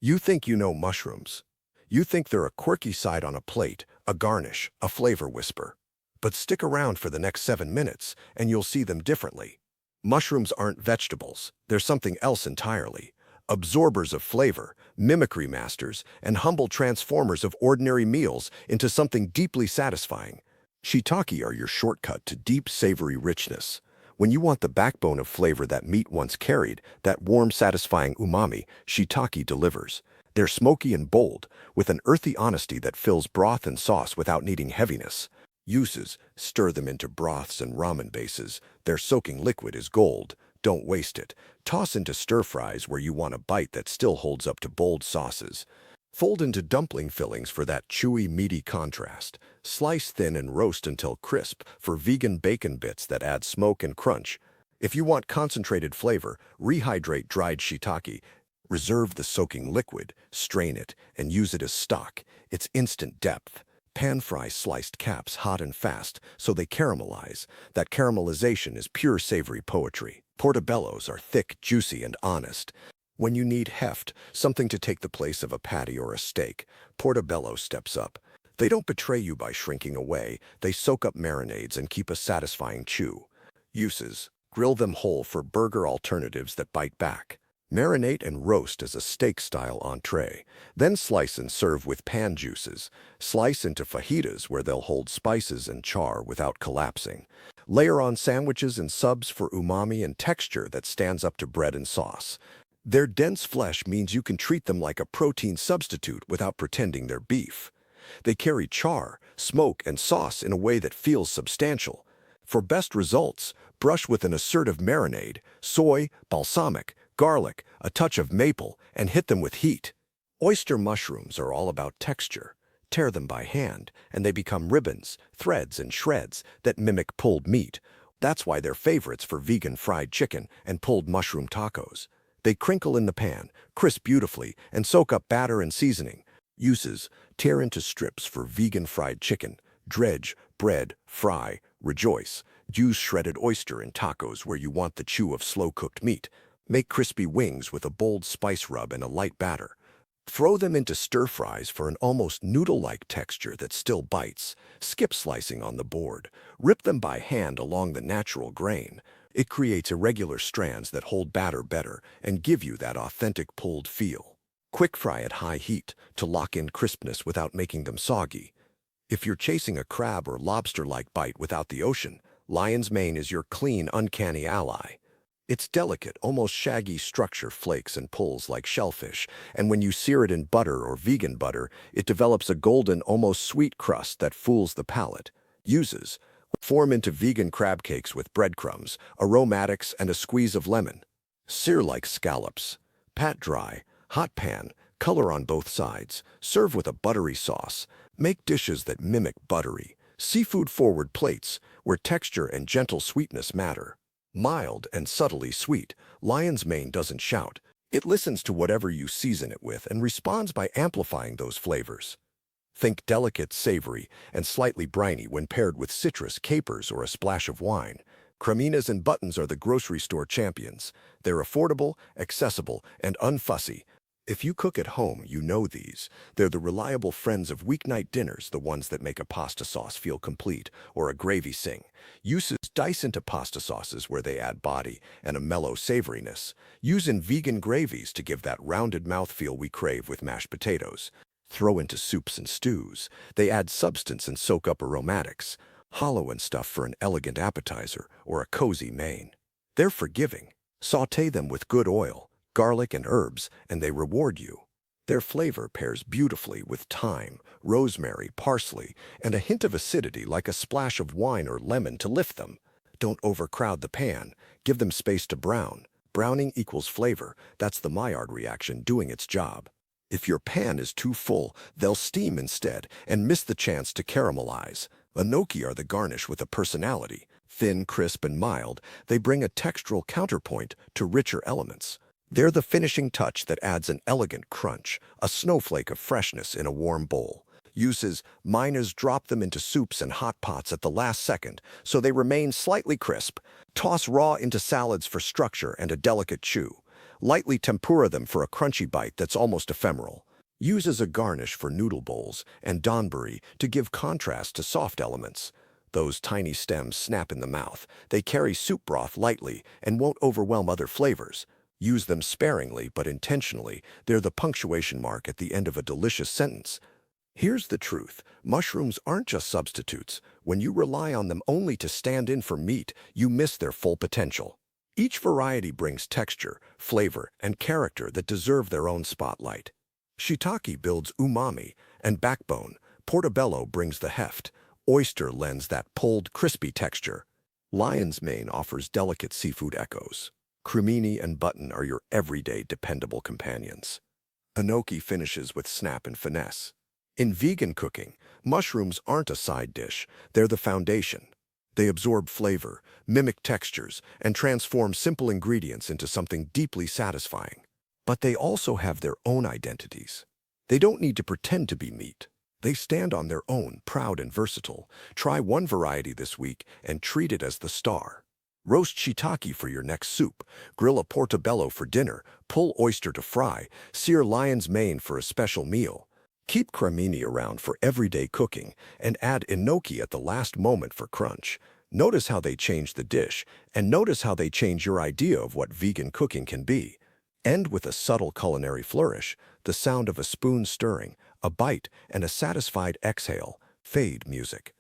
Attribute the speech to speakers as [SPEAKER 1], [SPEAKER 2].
[SPEAKER 1] You think you know mushrooms. You think they're a quirky side on a plate, a garnish, a flavor whisper. But stick around for the next 7 minutes and you'll see them differently. Mushrooms aren't vegetables. They're something else entirely. Absorbers of flavor, mimicry masters, and humble transformers of ordinary meals into something deeply satisfying. Shiitake are your shortcut to deep, savory richness. When you want the backbone of flavor that meat once carried, that warm, satisfying umami, shiitake delivers. They're smoky and bold, with an earthy honesty that fills broth and sauce without needing heaviness. Uses: stir them into broths and ramen bases. Their soaking liquid is gold. Don't waste it. Toss into stir-fries where you want a bite that still holds up to bold sauces. Fold into dumpling fillings for that chewy, meaty contrast. Slice thin and roast until crisp for vegan bacon bits that add smoke and crunch. If you want concentrated flavor, rehydrate dried shiitake. Reserve the soaking liquid, strain it, and use it as stock. It's instant depth. Pan-fry sliced caps hot and fast so they caramelize. That caramelization is pure savory poetry. Portobellos are thick, juicy, and honest. When you need heft, something to take the place of a patty or a steak, portobello steps up. They don't betray you by shrinking away. They soak up marinades and keep a satisfying chew. Uses: grill them whole for burger alternatives that bite back. Marinate and roast as a steak-style entree. Then slice and serve with pan juices. Slice into fajitas where they'll hold spices and char without collapsing. Layer on sandwiches and subs for umami and texture that stands up to bread and sauce. Their dense flesh means you can treat them like a protein substitute without pretending they're beef. They carry char, smoke, and sauce in a way that feels substantial. For best results, brush with an assertive marinade, soy, balsamic, garlic, a touch of maple, and hit them with heat. Oyster mushrooms are all about texture. Tear them by hand, and they become ribbons, threads, and shreds that mimic pulled meat. That's why they're favorites for vegan fried chicken and pulled mushroom tacos. They crinkle in the pan, crisp beautifully, and soak up batter and seasoning. Uses: tear into strips for vegan fried chicken. Dredge, bread, fry, rejoice. Use shredded oyster in tacos where you want the chew of slow-cooked meat. Make crispy wings with a bold spice rub and a light batter. Throw them into stir-fries for an almost noodle-like texture that still bites. Skip slicing on the board. Rip them by hand along the natural grain. It creates irregular strands that hold batter better and give you that authentic pulled feel. Quick fry at high heat to lock in crispness without making them soggy. If you're chasing a crab or lobster-like bite without the ocean, lion's mane is your clean, uncanny ally. Its delicate, almost shaggy structure flakes and pulls like shellfish, and when you sear it in butter or vegan butter, it develops a golden, almost sweet crust that fools the palate. Uses: form into vegan crab cakes with breadcrumbs, aromatics, and a squeeze of lemon. Sear like scallops. Pat dry, hot pan, color on both sides. Serve with a buttery sauce. Make dishes that mimic buttery, seafood-forward plates where texture and gentle sweetness matter. Mild and subtly sweet, lion's mane doesn't shout. It listens to whatever you season it with and responds by amplifying those flavors. Think delicate, savory, and slightly briny when paired with citrus, capers, or a splash of wine. Creminas and buttons are the grocery store champions. They're affordable, accessible, and unfussy. If you cook at home, you know these. They're the reliable friends of weeknight dinners, the ones that make a pasta sauce feel complete, or a gravy sing. Uses: dice into pasta sauces where they add body and a mellow savoriness. Use in vegan gravies to give that rounded mouthfeel we crave with mashed potatoes. Throw into soups and stews. They add substance and soak up aromatics. Hollow and stuff for an elegant appetizer or a cozy main. They're forgiving. Sauté them with good oil, garlic, and herbs, and they reward you. Their flavor pairs beautifully with thyme, rosemary, parsley, and a hint of acidity like a splash of wine or lemon to lift them. Don't overcrowd the pan. Give them space to brown. Browning equals flavor. That's the Maillard reaction doing its job. If your pan is too full, they'll steam instead and miss the chance to caramelize. Enoki are the garnish with a personality. Thin, crisp, and mild, they bring a textural counterpoint to richer elements. They're the finishing touch that adds an elegant crunch, a snowflake of freshness in a warm bowl. Uses: miners drop them into soups and hot pots at the last second, so they remain slightly crisp. Toss raw into salads for structure and a delicate chew. Lightly tempura them for a crunchy bite that's almost ephemeral. Use as a garnish for noodle bowls and donburi to give contrast to soft elements. Those tiny stems snap in the mouth. They carry soup broth lightly and won't overwhelm other flavors. Use them sparingly but intentionally. They're the punctuation mark at the end of a delicious sentence. Here's the truth. Mushrooms aren't just substitutes. When you rely on them only to stand in for meat, you miss their full potential. Each variety brings texture, flavor, and character that deserve their own spotlight. Shiitake builds umami and backbone. Portobello brings the heft. Oyster lends that pulled, crispy texture. Lion's mane offers delicate seafood echoes. Cremini and button are your everyday dependable companions. Enoki finishes with snap and finesse. In vegan cooking, mushrooms aren't a side dish, they're the foundation. They absorb flavor, mimic textures, and transform simple ingredients into something deeply satisfying. But they also have their own identities. They don't need to pretend to be meat. They stand on their own, proud and versatile. Try one variety this week and treat it as the star. Roast shiitake for your next soup, grill a portobello for dinner, pull oyster to fry, sear lion's mane for a special meal. Keep cremini around for everyday cooking and add enoki at the last moment for crunch. Notice how they change the dish, and notice how they change your idea of what vegan cooking can be. End with a subtle culinary flourish, the sound of a spoon stirring, a bite, and a satisfied exhale. Fade music.